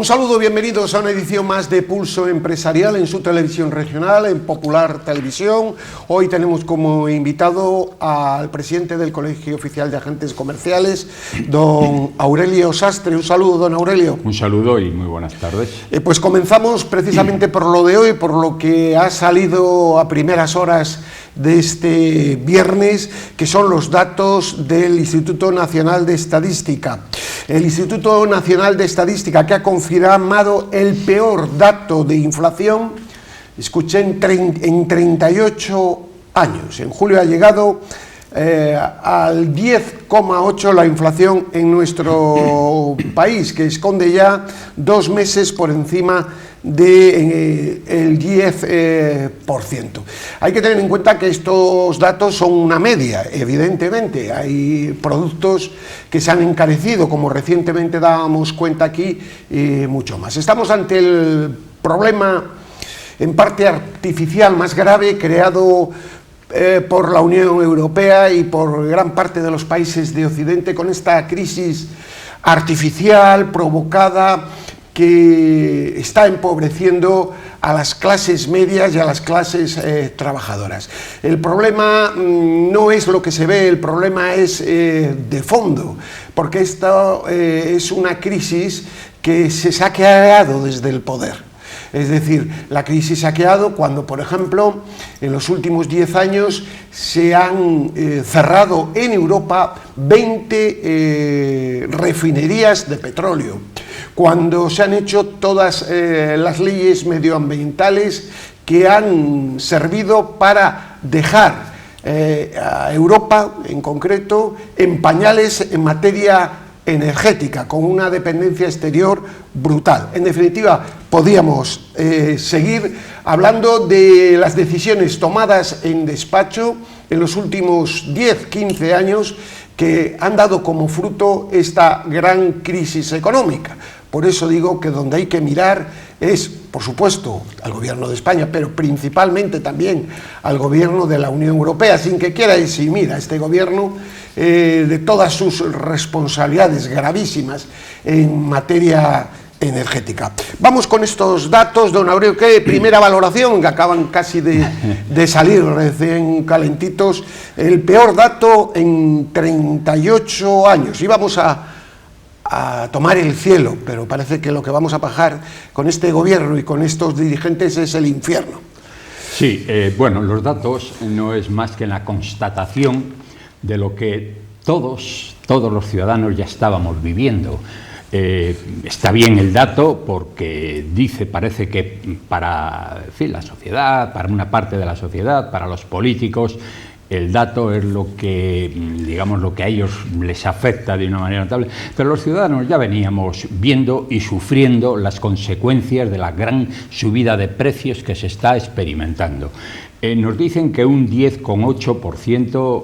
Un saludo, bienvenidos a una edición más de Pulso Empresarial en su televisión regional, en Popular Televisión. Hoy tenemos como invitado al presidente del Colegio Oficial de Agentes Comerciales, don Aurelio Sastre. Un saludo, don Aurelio. Un saludo y muy buenas tardes. Pues comenzamos precisamente por lo de hoy, por lo que ha salido a primeras horas de este viernes, que son los datos del Instituto Nacional de Estadística. El Instituto Nacional de Estadística, que ha confirmado el peor dato de inflación, escuché, en 38 años. En julio ha llegado al 10,8 la inflación en nuestro país, que esconde ya 2 meses por encima del 10%. Hay que tener en cuenta que estos datos son una media, evidentemente. Hay productos que se han encarecido, como recientemente dábamos cuenta aquí, y mucho más. Estamos ante el problema, en parte artificial, más grave, creado por la Unión Europea y por gran parte de los países de Occidente, con esta crisis artificial provocada que está empobreciendo a las clases medias y a las clases trabajadoras. El problema no es lo que se ve, el problema es de fondo, porque esta es una crisis que se ha creado desde el poder. Es decir, la crisis se ha creado cuando, por ejemplo, en los últimos 10 años se han cerrado en Europa 20 refinerías de petróleo, cuando se han hecho todas las leyes medioambientales que han servido para dejar a Europa, en concreto, en pañales en materia energética, con una dependencia exterior brutal. En definitiva, podíamos seguir hablando de las decisiones tomadas en despacho en los últimos 10-15 años que han dado como fruto esta gran crisis económica. Por eso digo que donde hay que mirar es, por supuesto, al gobierno de España, pero principalmente también al gobierno de la Unión Europea, sin que quiera eximir a este gobierno de todas sus responsabilidades gravísimas en materia energética. Vamos con estos datos, don Aurelio. ¿Qué primera valoración? Que acaban casi de salir recién calentitos. El peor dato en 38 años. Íbamos a tomar el cielo, pero parece que lo que vamos a pagar con este gobierno y con estos dirigentes es el infierno. Sí, bueno, los datos no es más que la constatación de lo que todos los ciudadanos ya estábamos viviendo. Está bien el dato porque parece que para la sociedad, para una parte de la sociedad, para los políticos, el dato es lo que, digamos, lo que a ellos les afecta de una manera notable, pero los ciudadanos ya veníamos viendo y sufriendo las consecuencias de la gran subida de precios que se está experimentando. Nos dicen que un 10,8%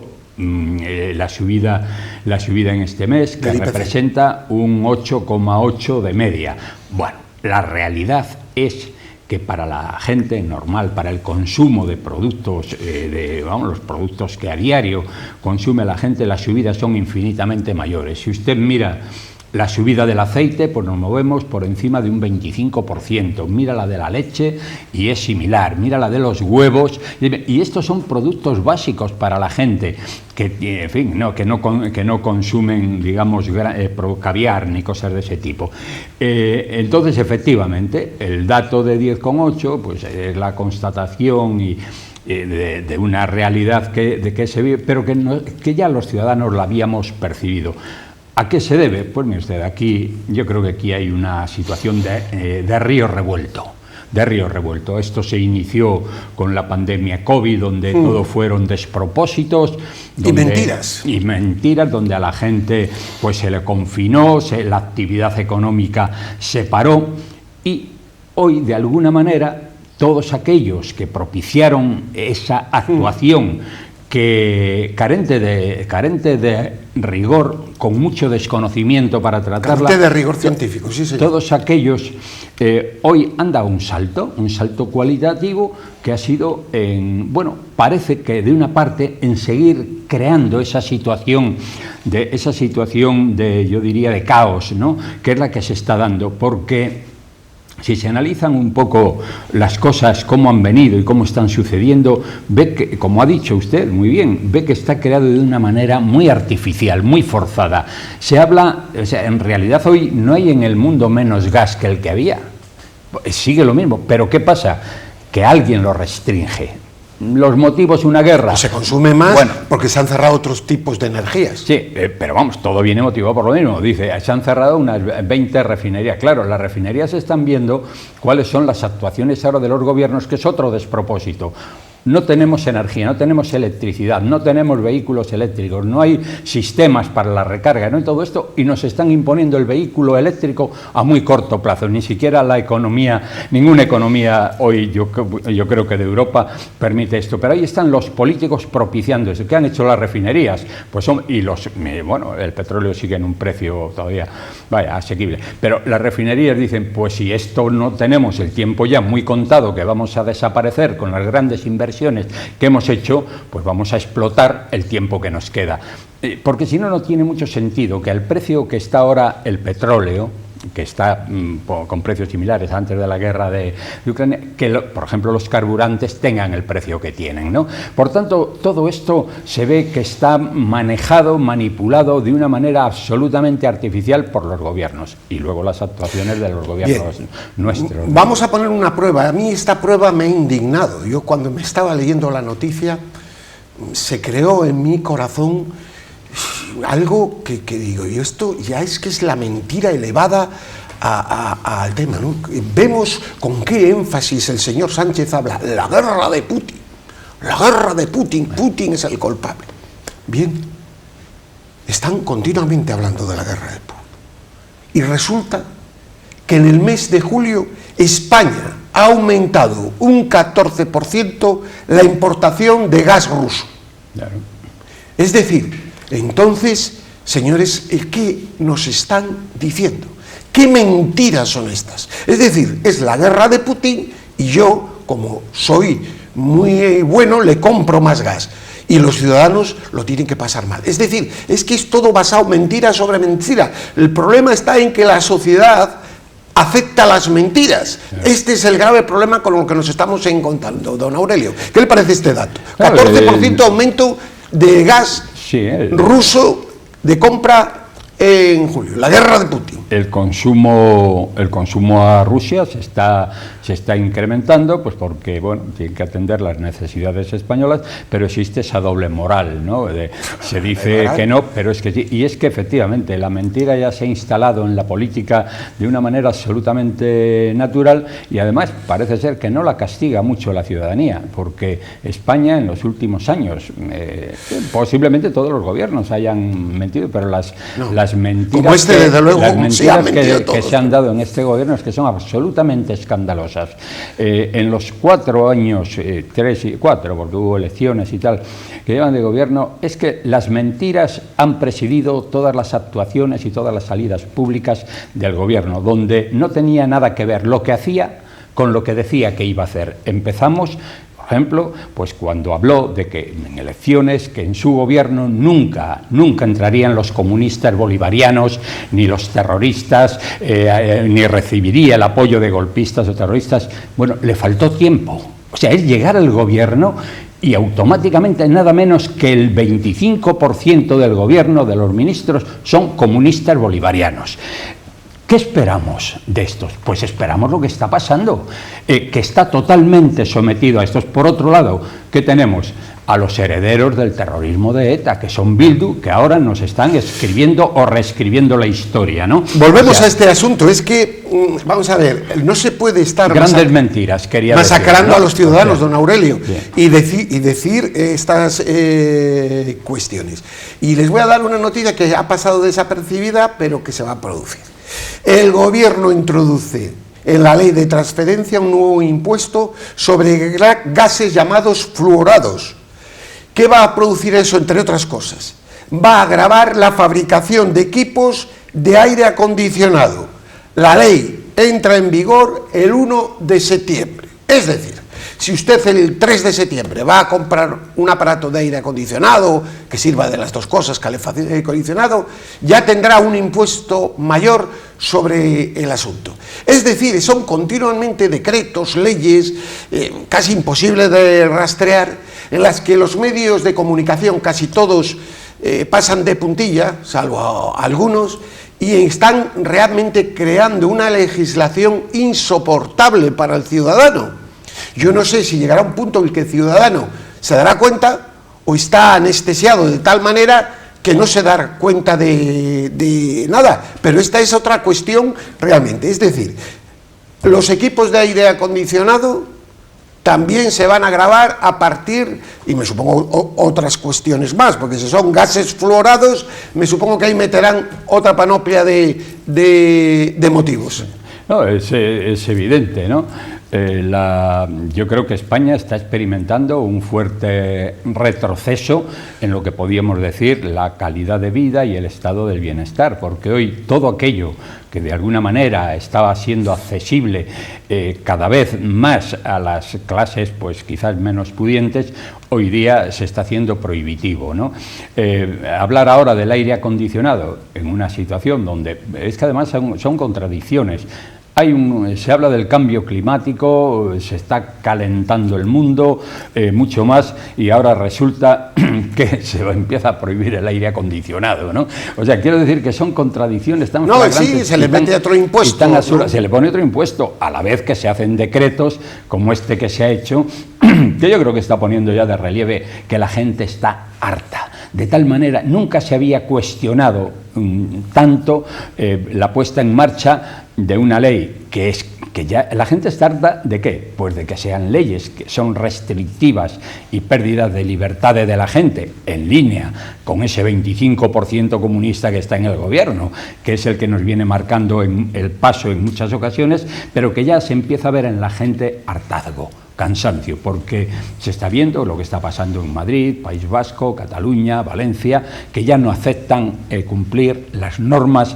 la subida en este mes, que representa un 8,8% de media. Bueno, la realidad es que para la gente normal, para el consumo de productos, los productos que a diario consume la gente, las subidas son infinitamente mayores. Si usted mira la subida del aceite, pues nos movemos por encima de un 25%. Mira la de la leche y es similar. Mira la de los huevos. Y estos son productos básicos para la gente que, en fin, que no consumen, digamos, caviar ni cosas de ese tipo. Entonces, efectivamente, el dato de 10,8 pues es la constatación de una realidad que se vive, pero que ya los ciudadanos la habíamos percibido. ¿A qué se debe? Pues mire usted, yo creo que aquí hay una situación de río revuelto. Esto se inició con la pandemia COVID, donde todo fueron despropósitos. Y mentiras. Y mentiras, donde a la gente pues se le confinó, la actividad económica se paró. Y hoy, de alguna manera, todos aquellos que propiciaron esa actuación que carente de rigor, con mucho desconocimiento para tratarla. Carente de rigor científico, sí, señor. Todos aquellos hoy han dado un salto cualitativo que ha sido, parece que de una parte en seguir creando esa situación de, yo diría, de caos, ¿no?, que es la que se está dando, porque si se analizan un poco las cosas, cómo han venido y cómo están sucediendo, ve que, como ha dicho usted muy bien, ve que está creado de una manera muy artificial, muy forzada. Se habla, o sea, en realidad hoy no hay en el mundo menos gas que el que había. Sigue lo mismo, pero ¿qué pasa? Que alguien lo restringe. Los motivos, una guerra. Se consume más, bueno, porque se han cerrado otros tipos de energías. Sí, pero vamos, todo viene motivado por lo mismo. Dice, se han cerrado unas 20 refinerías. Claro, las refinerías están viendo cuáles son las actuaciones ahora de los gobiernos, que es otro despropósito. No tenemos energía, no tenemos electricidad, no tenemos vehículos eléctricos, no hay sistemas para la recarga, no, y todo esto, y nos están imponiendo el vehículo eléctrico a muy corto plazo. Ni siquiera la economía, ninguna economía hoy, yo creo que de Europa, permite esto. Pero ahí están los políticos propiciando eso. ¿Qué han hecho las refinerías? Pues el petróleo sigue en un precio todavía, asequible. Pero las refinerías dicen, pues si esto no tenemos el tiempo ya muy contado, que vamos a desaparecer con las grandes inversiones que hemos hecho, pues vamos a explotar el tiempo que nos queda. Porque si no, no tiene mucho sentido que al precio que está ahora el petróleo, que está con precios similares antes de la guerra de Ucrania, que por ejemplo los carburantes tengan el precio que tienen, ¿no? Por tanto, todo esto se ve que está manipulado de una manera absolutamente artificial por los gobiernos, y luego las actuaciones de los gobiernos nuestros, ¿no? Vamos a poner una prueba. A mí esta prueba me ha indignado. Yo, cuando me estaba leyendo la noticia, se creó en mi corazón algo que digo, y esto ya es que es la mentira elevada al tema, ¿no? Vemos con qué énfasis el señor Sánchez habla, la guerra de Putin, Putin es el culpable. Bien, están continuamente hablando de la guerra de Putin, y resulta que en el mes de julio España ha aumentado un 14% la importación de gas ruso. Claro. Es decir, entonces, señores, ¿qué nos están diciendo? ¿Qué mentiras son estas? Es decir, es la guerra de Putin y yo, como soy muy bueno, le compro más gas. Y los ciudadanos lo tienen que pasar mal. Es decir, es que es todo basado en mentira sobre mentira. El problema está en que la sociedad acepta las mentiras. Este es el grave problema con lo que nos estamos encontrando, don Aurelio. ¿Qué le parece este dato? 14% aumento de gas ruso de compra en julio, la guerra de Putin. El consumo a Rusia se está incrementando, pues porque, tienen que atender las necesidades españolas, pero existe esa doble moral, ¿no? Se dice que no, pero es que sí. Y es que efectivamente la mentira ya se ha instalado en la política de una manera absolutamente natural, y además parece ser que no la castiga mucho la ciudadanía, porque España en los últimos años, posiblemente todos los gobiernos hayan mentido, pero las mentiras, como desde luego, que se han dado en este gobierno es que son absolutamente escandalosas. En los 4 años, 3 y 4, porque hubo elecciones y tal, que llevan de gobierno, es que las mentiras han presidido todas las actuaciones y todas las salidas públicas del gobierno, donde no tenía nada que ver lo que hacía con lo que decía que iba a hacer. Empezamos, por ejemplo, pues cuando habló de que en elecciones, que en su gobierno nunca entrarían los comunistas bolivarianos, ni los terroristas, ni recibiría el apoyo de golpistas o terroristas. Bueno, le faltó tiempo. O sea, es llegar al gobierno y automáticamente nada menos que el 25% del gobierno, de los ministros, son comunistas bolivarianos. ¿Qué esperamos de estos? Pues esperamos lo que está pasando, que está totalmente sometido a estos. Por otro lado, ¿qué tenemos? A los herederos del terrorismo de ETA, que son Bildu, que ahora nos están escribiendo o reescribiendo la historia, ¿no? Volvemos a este asunto. Es que, vamos a ver, no se puede estar grandes mentiras, quería masacrando, ¿no?, a los ciudadanos, bien, don Aurelio, y decir estas cuestiones. Y les voy a dar una noticia que ha pasado desapercibida, pero que se va a producir. El gobierno introduce en la ley de transferencia un nuevo impuesto sobre gases llamados fluorados, ¿Qué va a producir eso, entre otras cosas? Va a agravar la fabricación de equipos de aire acondicionado. La ley entra en vigor el 1 de septiembre. Es decir, si usted el 3 de septiembre va a comprar un aparato de aire acondicionado que sirva de las dos cosas, calefacción y aire acondicionado, ya tendrá un impuesto mayor sobre el asunto. Es decir, son continuamente decretos, leyes, casi imposibles de rastrear, en las que los medios de comunicación, casi todos, pasan de puntilla, salvo algunos, y están realmente creando una legislación insoportable para el ciudadano. Yo no sé si llegará un punto en el que el ciudadano se dará cuenta o está anestesiado de tal manera que no se da cuenta de nada, pero esta es otra cuestión realmente. Es decir, los equipos de aire acondicionado también se van a gravar a partir, y me supongo otras cuestiones más, porque si son gases fluorados, me supongo que ahí meterán otra panoplia de motivos. No, es evidente, ¿no? Yo creo que España está experimentando un fuerte retroceso en lo que podíamos decir la calidad de vida y el estado del bienestar, porque hoy todo aquello que de alguna manera estaba siendo accesible cada vez más a las clases pues quizás menos pudientes, hoy día se está haciendo prohibitivo, ¿no? Hablar ahora del aire acondicionado en una situación donde es que además son contradicciones. Se habla del cambio climático, se está calentando el mundo mucho más, y ahora resulta que se empieza a prohibir el aire acondicionado, ¿no? O sea, quiero decir que son contradicciones tan flagrantes. Sí, se le mete otro impuesto. ¿no? Se le pone otro impuesto, a la vez que se hacen decretos como este que se ha hecho, que yo creo que está poniendo ya de relieve que la gente está harta. De tal manera, nunca se había cuestionado tanto la puesta en marcha de una ley que ya la gente está harta ¿de qué? Pues de que sean leyes que son restrictivas y pérdidas de libertades de la gente, en línea con ese 25% comunista que está en el gobierno, que es el que nos viene marcando el paso en muchas ocasiones, pero que ya se empieza a ver en la gente hartazgo, cansancio, porque se está viendo lo que está pasando en Madrid, País Vasco, Cataluña, Valencia, que ya no aceptan cumplir las normas,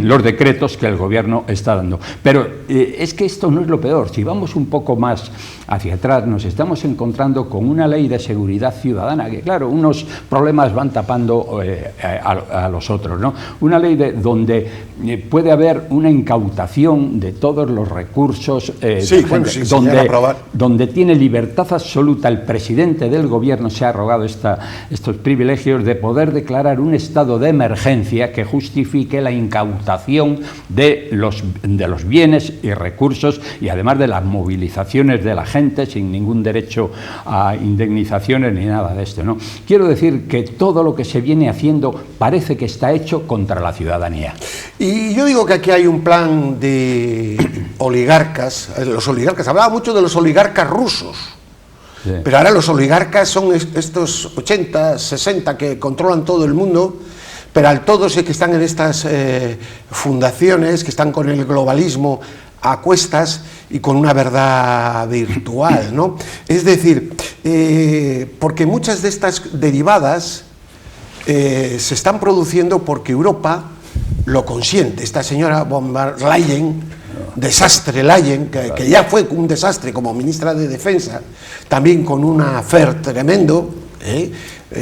los decretos que el gobierno está dando. Pero es que esto no es lo peor. Si vamos un poco más hacia atrás, nos estamos encontrando con una ley de seguridad ciudadana que, claro, unos problemas van tapando a los otros, ¿no? Una ley donde puede haber una incautación de todos los recursos, donde tiene libertad absoluta el presidente del gobierno, se ha arrogado estos privilegios de poder declarar un estado de emergencia que justifique la incautación de los bienes y recursos, y además de las movilizaciones de la gente sin ningún derecho a indemnizaciones ni nada de esto, ¿no? Quiero decir que todo lo que se viene haciendo parece que está hecho contra la ciudadanía. Y yo digo que aquí hay un plan de oligarcas. Los oligarcas, hablaba mucho de los oligarcas rusos. Sí. Pero ahora los oligarcas son estos 80, 60 que controlan todo el mundo, pero al todo sé que están en estas fundaciones, que están con el globalismo a cuestas y con una verdad virtual, ¿no? Es decir, porque muchas de estas derivadas se están produciendo porque Europa lo consiente. Esta señora von der Leyen, desastre Leyen, que ya fue un desastre como ministra de Defensa, también con un affair tremendo,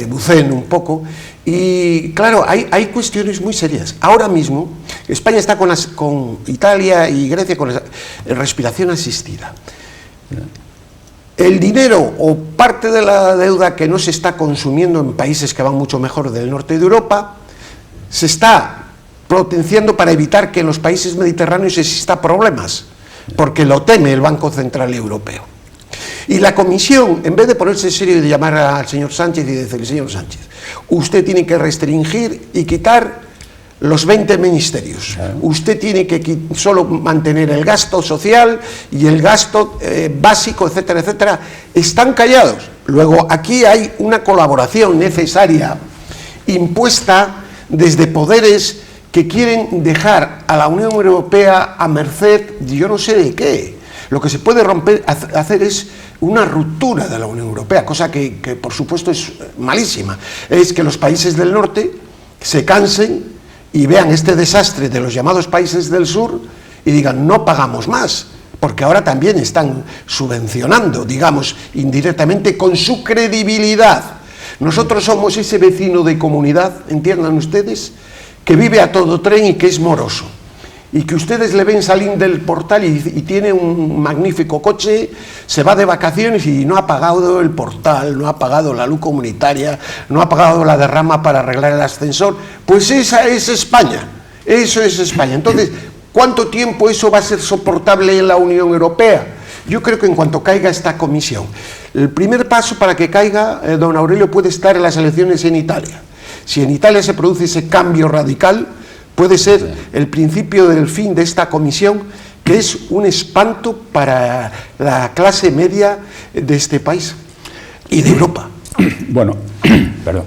Bucén un poco, y claro, hay cuestiones muy serias. Ahora mismo España está con Italia y Grecia con la respiración asistida. El dinero o parte de la deuda que no se está consumiendo en países que van mucho mejor del norte de Europa se está potenciando para evitar que en los países mediterráneos exista problemas, porque lo teme el Banco Central Europeo. Y la Comisión, en vez de ponerse serio y de llamar al señor Sánchez y decirle: señor Sánchez, usted tiene que restringir y quitar los 20 ministerios. Usted tiene que solo mantener el gasto social y el gasto básico, etcétera, etcétera. Están callados. Luego, aquí hay una colaboración necesaria impuesta desde poderes que quieren dejar a la Unión Europea a merced, yo no sé de qué. Lo que se puede hacer es una ruptura de la Unión Europea, cosa que por supuesto es malísima. Es que los países del norte se cansen y vean este desastre de los llamados países del sur y digan, no pagamos más, porque ahora también están subvencionando, digamos, indirectamente con su credibilidad. Nosotros somos ese vecino de comunidad, entiendan ustedes, que vive a todo tren y que es moroso, y que ustedes le ven salir del portal y tiene un magnífico coche, se va de vacaciones y no ha pagado el portal, no ha pagado la luz comunitaria, no ha pagado la derrama para arreglar el ascensor. Pues esa es España, eso es España. Entonces, ¿cuánto tiempo eso va a ser soportable en la Unión Europea? Yo creo que en cuanto caiga esta comisión, el primer paso para que caiga, don Aurelio, puede estar en las elecciones en Italia. Si en Italia se produce ese cambio radical, puede ser el principio del fin de esta comisión, que es un espanto para la clase media de este país y de Europa. Bueno, perdón.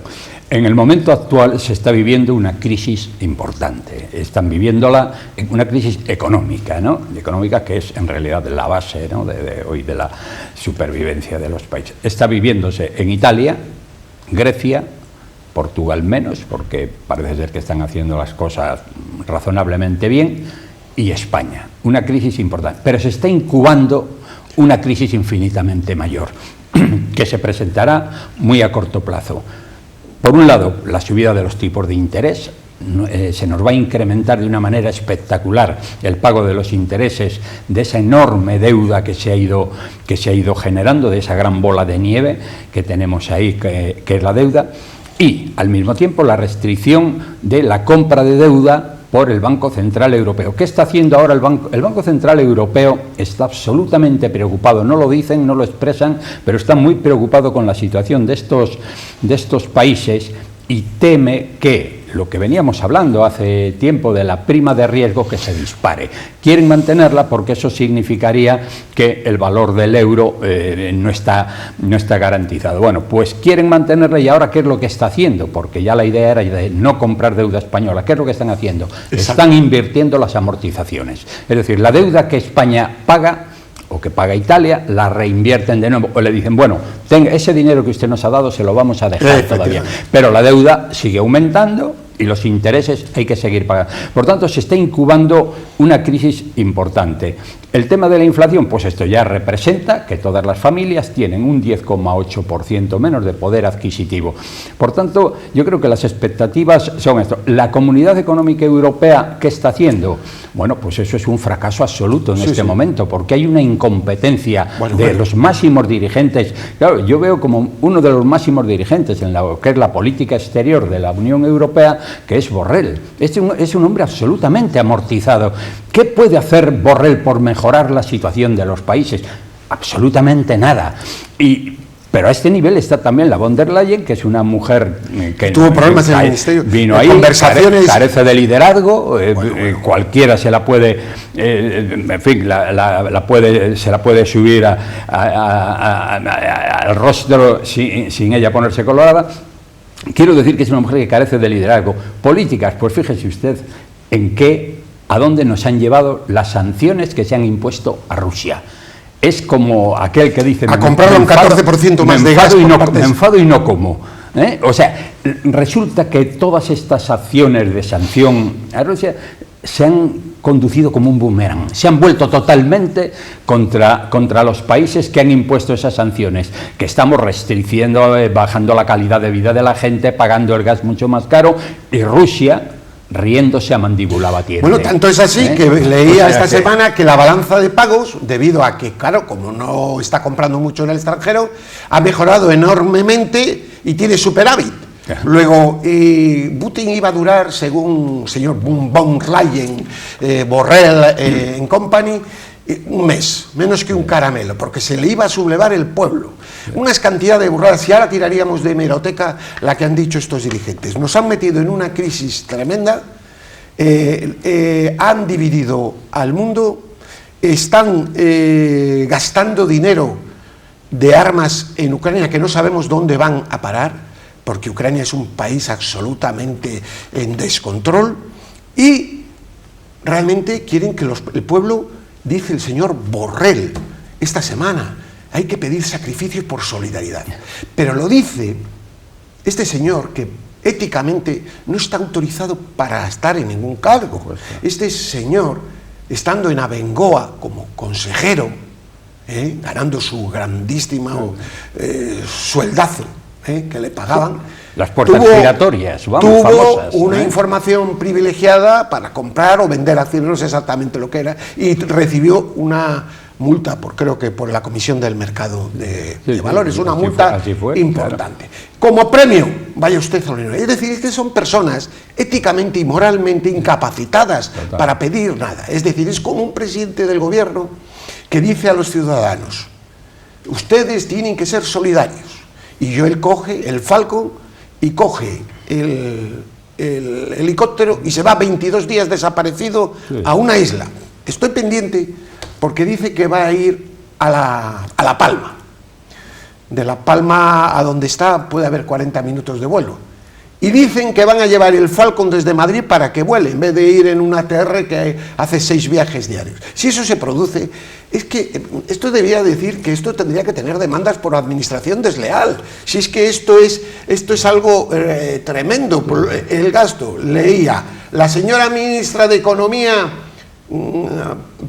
En el momento actual se está viviendo una crisis importante. Están viviéndola una crisis económica, ¿no? Económica, que es en realidad la base, ¿no?, de hoy de la supervivencia de los países. Está viviéndose en Italia, Grecia, Portugal menos, porque parece ser que están haciendo las cosas razonablemente bien, y España. Una crisis importante. Pero se está incubando una crisis infinitamente mayor, que se presentará muy a corto plazo. Por un lado, la subida de los tipos de interés. Se nos va a incrementar de una manera espectacular el pago de los intereses de esa enorme deuda que se ha ido generando, de esa gran bola de nieve que tenemos ahí, que es la deuda. Y, al mismo tiempo, la restricción de la compra de deuda por el Banco Central Europeo. ¿Qué está haciendo ahora el Banco? El Banco Central Europeo está absolutamente preocupado, no lo dicen, no lo expresan, pero está muy preocupado con la situación de estos países y teme que lo que veníamos hablando hace tiempo de la prima de riesgo, que se dispare. Quieren mantenerla porque eso significaría que el valor del euro no está garantizado. Bueno, pues quieren mantenerla, y ahora ¿qué es lo que está haciendo? Porque ya la idea era de no comprar deuda española. ¿Qué es lo que están haciendo? Exacto. Están invirtiendo las amortizaciones. Es decir, la deuda que España paga o que paga Italia, la reinvierten de nuevo, o le dicen, bueno, tenga ese dinero que usted nos ha dado, se lo vamos a dejar todavía. Pero la deuda sigue aumentando y los intereses hay que seguir pagando. Por tanto, se está incubando una crisis importante. El tema de la inflación, pues esto ya representa que todas las familias tienen un 10,8% menos de poder adquisitivo. Por tanto, yo creo que las expectativas son esto. La Comunidad Económica Europea, ¿qué está haciendo? Bueno, pues eso es un fracaso absoluto en este momento, porque hay una incompetencia de los máximos dirigentes. Claro, yo veo como uno de los máximos dirigentes en lo que es la política exterior de la Unión Europea, que es Borrell. Es un hombre absolutamente amortizado. ¿Qué puede hacer Borrell por mejorar la situación de los países? Absolutamente nada. Pero a este nivel está también la von der Leyen, que es una mujer que tuvo problemas en el ministerio, vino ahí, conversaciones, carece de liderazgo, cualquiera se la puede, en fin, se la puede subir al rostro sin ella ponerse colorada. Quiero decir que es una mujer que carece de liderazgo. Políticas, pues fíjese usted a dónde nos han llevado las sanciones que se han impuesto a Rusia. Es como aquel que dice... A comprarlo un 14% más de gas. Me enfado y no como. O sea, resulta que todas estas acciones de sanción a Rusia se han conducido como un boomerang, se han vuelto totalmente contra los países que han impuesto esas sanciones, que estamos restringiendo, bajando la calidad de vida de la gente, pagando el gas mucho más caro, y Rusia riéndose a mandíbula batiente. Bueno, tanto es así que leía esta semana que la balanza de pagos, debido a que, claro, como no está comprando mucho en el extranjero, ha mejorado enormemente y tiene superávit. Luego, Putin iba a durar, según señor von Leyen, Borrell en company, un mes, menos que un caramelo, porque se le iba a sublevar el pueblo. Unas cantidades de burradas, y ahora tiraríamos de hemeroteca la que han dicho estos dirigentes. Nos han metido en una crisis tremenda, han dividido al mundo, están gastando dinero de armas en Ucrania que no sabemos dónde van a parar, porque Ucrania es un país absolutamente en descontrol, y realmente quieren que el pueblo, dice el señor Borrell esta semana, hay que pedir sacrificios por solidaridad. Pero lo dice este señor que éticamente no está autorizado para estar en ningún cargo. Este señor, estando en Abengoa como consejero, ganando su grandísimo sueldazo que le pagaban, las puertas giratorias, vamos, tuvo famosas, una información privilegiada para comprar o vender acciones, no sé exactamente lo que era, y recibió una multa, creo que por la Comisión del Mercado de Valores, una multa importante. Claro. Como premio, vaya usted a la Unión. Es decir, que son personas éticamente y moralmente incapacitadas para pedir nada. Es decir, es como un presidente del gobierno que dice a los ciudadanos: ustedes tienen que ser solidarios. Y él coge el Falcon y coge el helicóptero y se va 22 días desaparecido a una isla. Estoy pendiente porque dice que va a ir a La Palma. De La Palma a donde está puede haber 40 minutos de vuelo. Y dicen que van a llevar el Falcon desde Madrid para que vuele, en vez de ir en una ATR que hace 6 viajes diarios. Si eso se produce, es que esto debía decir que esto tendría que tener demandas por administración desleal. Si es que esto es algo tremendo, el gasto. Leía, la señora ministra de Economía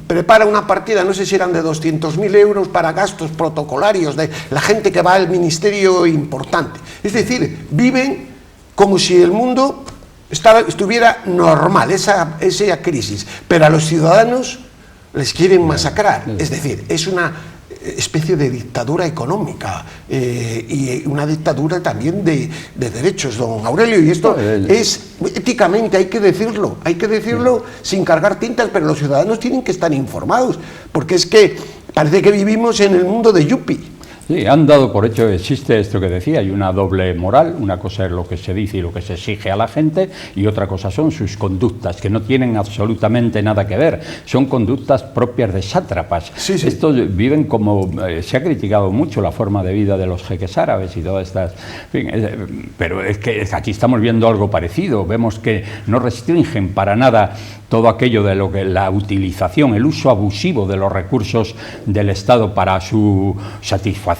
prepara una partida, no sé si eran de 200.000 euros para gastos protocolarios de la gente que va al ministerio importante. Es decir, viven como si el mundo estuviera normal, esa crisis, pero a los ciudadanos les quieren masacrar. Es decir, es una especie de dictadura económica y una dictadura también de derechos, don Aurelio, y esto es, éticamente hay que decirlo sin cargar tintas, pero los ciudadanos tienen que estar informados, porque es que parece que vivimos en el mundo de Yuppie. Sí, han dado por hecho, existe esto que decía, hay una doble moral, una cosa es lo que se dice y lo que se exige a la gente, y otra cosa son sus conductas, que no tienen absolutamente nada que ver, son conductas propias de sátrapas. Sí. Estos viven como, se ha criticado mucho la forma de vida de los jeques árabes y todas estas, en fin, pero es que aquí estamos viendo algo parecido, vemos que no restringen para nada todo aquello de lo que la utilización, el uso abusivo de los recursos del Estado para su satisfacción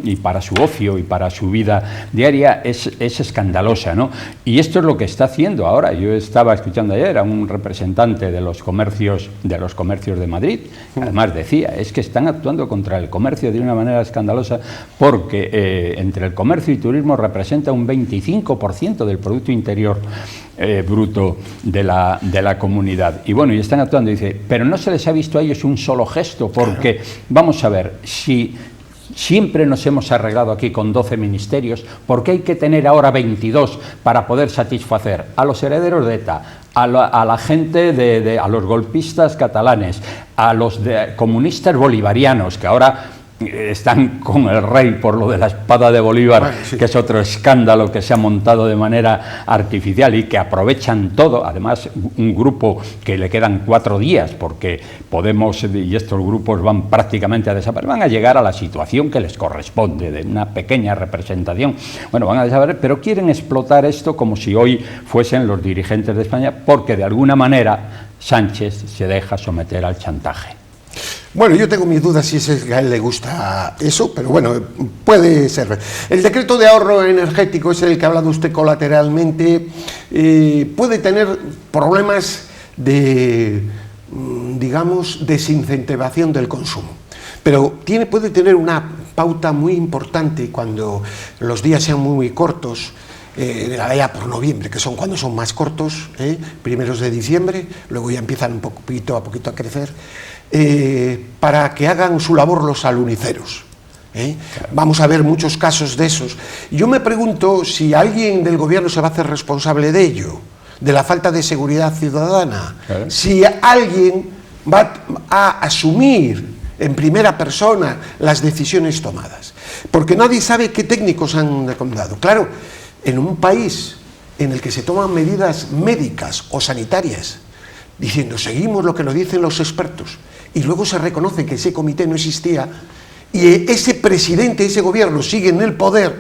y para su ocio y para su vida diaria es escandalosa, ¿no? Y esto es lo que está haciendo ahora. Yo estaba escuchando ayer a un representante de los comercios de Madrid, que además decía, es que están actuando contra el comercio de una manera escandalosa porque entre el comercio y turismo representa un 25% del Producto Interior bruto de la comunidad. Y bueno, y están actuando, dice, pero no se les ha visto a ellos un solo gesto, porque, vamos a ver, si siempre nos hemos arreglado aquí con 12 ministerios, ¿por qué hay que tener ahora 22 para poder satisfacer a los herederos de ETA, a la gente, a los golpistas catalanes, a los comunistas bolivarianos, que ahora están con el rey por lo de la espada de Bolívar, bueno, sí, que es otro escándalo que se ha montado de manera artificial y que aprovechan todo, además un grupo que le quedan 4 días porque Podemos y estos grupos van prácticamente a desaparecer, van a llegar a la situación que les corresponde de una pequeña representación, bueno, van a desaparecer, pero quieren explotar esto como si hoy fuesen los dirigentes de España, porque de alguna manera Sánchez se deja someter al chantaje. Bueno, yo tengo mis dudas si es que a él le gusta eso, pero bueno, puede ser. El decreto de ahorro energético es el que ha hablado usted colateralmente, puede tener problemas de, digamos, desincentivación del consumo, pero puede tener una pauta muy importante cuando los días sean muy cortos, allá por noviembre, que son cuando son más cortos, primeros de diciembre, luego ya empiezan un poquito a crecer, para que hagan su labor los aluniceros. Vamos a ver muchos casos de esos. Yo me pregunto si alguien del gobierno se va a hacer responsable de ello, de la falta de seguridad ciudadana, si alguien va a asumir en primera persona las decisiones tomadas, porque nadie sabe qué técnicos han recomendado. Claro, en un país en el que se toman medidas médicas o sanitarias diciendo seguimos lo que nos dicen los expertos y luego se reconoce que ese comité no existía y ese presidente, ese gobierno sigue en el poder,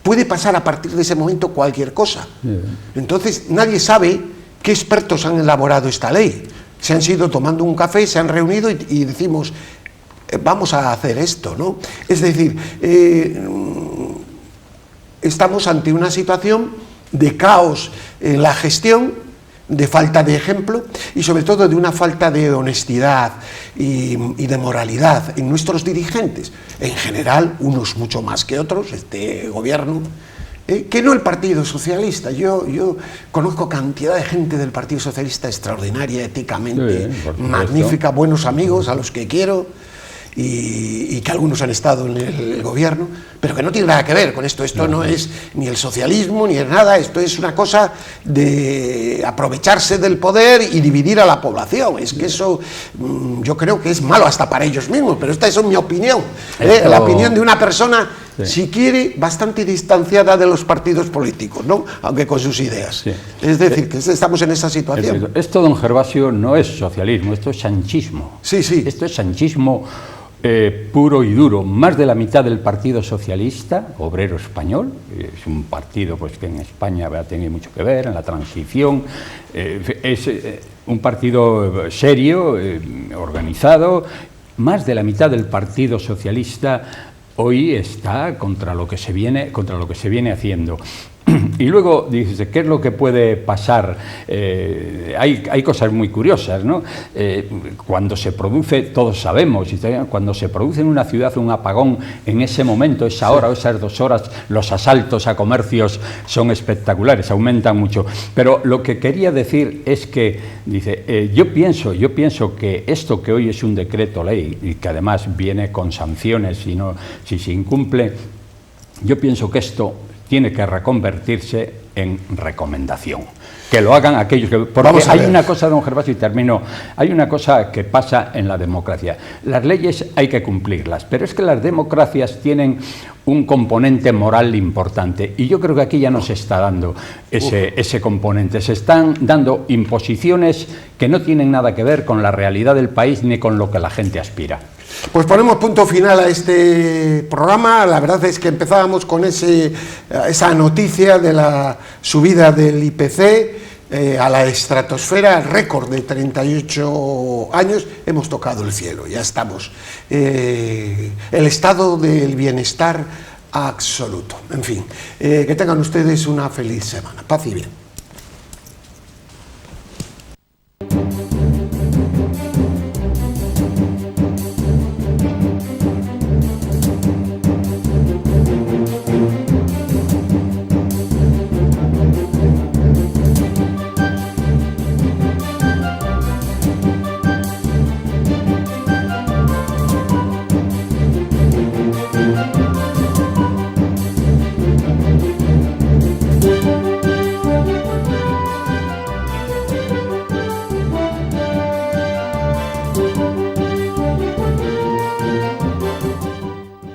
puede pasar a partir de ese momento cualquier cosa. Entonces nadie sabe qué expertos han elaborado esta ley. Se han ido tomando un café, se han reunido y decimos vamos a hacer esto, ¿no? Es decir, estamos ante una situación de caos en la gestión, de falta de ejemplo y sobre todo de una falta de honestidad y de moralidad en nuestros dirigentes, en general, unos mucho más que otros, este gobierno, que no el Partido Socialista. Yo conozco cantidad de gente del Partido Socialista extraordinaria, éticamente magnífica, buenos amigos a los que quiero, y que algunos han estado en el gobierno, pero que no tiene nada que ver con esto. Esto no es ni el socialismo ni es nada, esto es una cosa de aprovecharse del poder y dividir a la población. Es que eso yo creo que es malo hasta para ellos mismos, pero esta es mi opinión, la opinión de una persona, si quiere, bastante distanciada de los partidos políticos, ¿no? Aunque con sus ideas. Sí. Es decir, que estamos en esa situación. Esto, don Gervasio, no es socialismo, esto es sanchismo. Sí, sí. Esto es sanchismo puro y duro. Más de la mitad del Partido Socialista Obrero Español, es un partido pues que en España ha tenido mucho que ver en la transición, es un partido serio, organizado. Más de la mitad del Partido Socialista hoy está contra lo que se viene haciendo. Y luego dices, ¿qué es lo que puede pasar? Hay cosas muy curiosas, ¿no? Cuando se produce, todos sabemos, cuando se produce en una ciudad un apagón, en ese momento, esa hora o esas 2 horas, los asaltos a comercios son espectaculares, aumentan mucho. Pero lo que quería decir es que, dice, yo pienso que esto que hoy es un decreto ley y que además viene con sanciones si se incumple, yo pienso que esto tiene que reconvertirse en recomendación. Que lo hagan aquellos que... Porque hay una cosa, don Gervasio, y termino, hay una cosa que pasa en la democracia. Las leyes hay que cumplirlas, pero es que las democracias tienen un componente moral importante, y yo creo que aquí ya no se está dando ese componente. Se están dando imposiciones que no tienen nada que ver con la realidad del país ni con lo que la gente aspira. Pues ponemos punto final a este programa. La verdad es que empezábamos con esa noticia de la subida del IPC a la estratosfera, récord de 38 años, hemos tocado el cielo, ya estamos. El estado del bienestar absoluto. En fin, que tengan ustedes una feliz semana. Paz y bien.